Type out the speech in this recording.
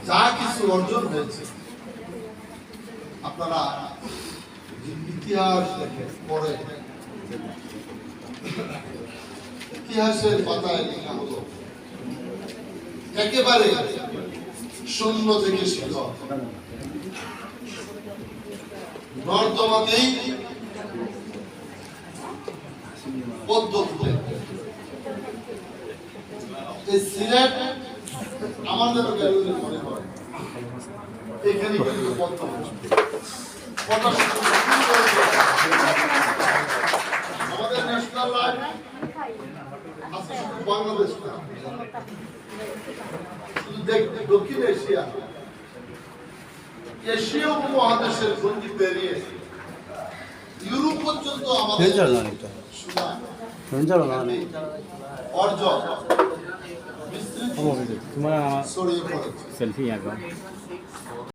যা কিছু অর্জন হয়েছে আপনারা ইতিহাস দেখেন পরে ইতিহাসের পাতায় লেখা হলো একেবারে শূন্য থেকে শিখর নর্দমাতেই পদ্মফুটে এই সিলেট আমাদের গ্যালারি মনে হয় এখানে কিন্তু পদ্ম আমাদের ন্যাশনাল লাইফ আছে শুধু বাংলাদেশ না শুধু দক্ষিণ এশিয়া এশীয় উপমহাদেশের গণ্ডি পেরিয়ে ইউরোপ পর্যন্ত আমাদের অর্জন তোমার ছড়িয়ে পড়েছে। সেলফি আঁকা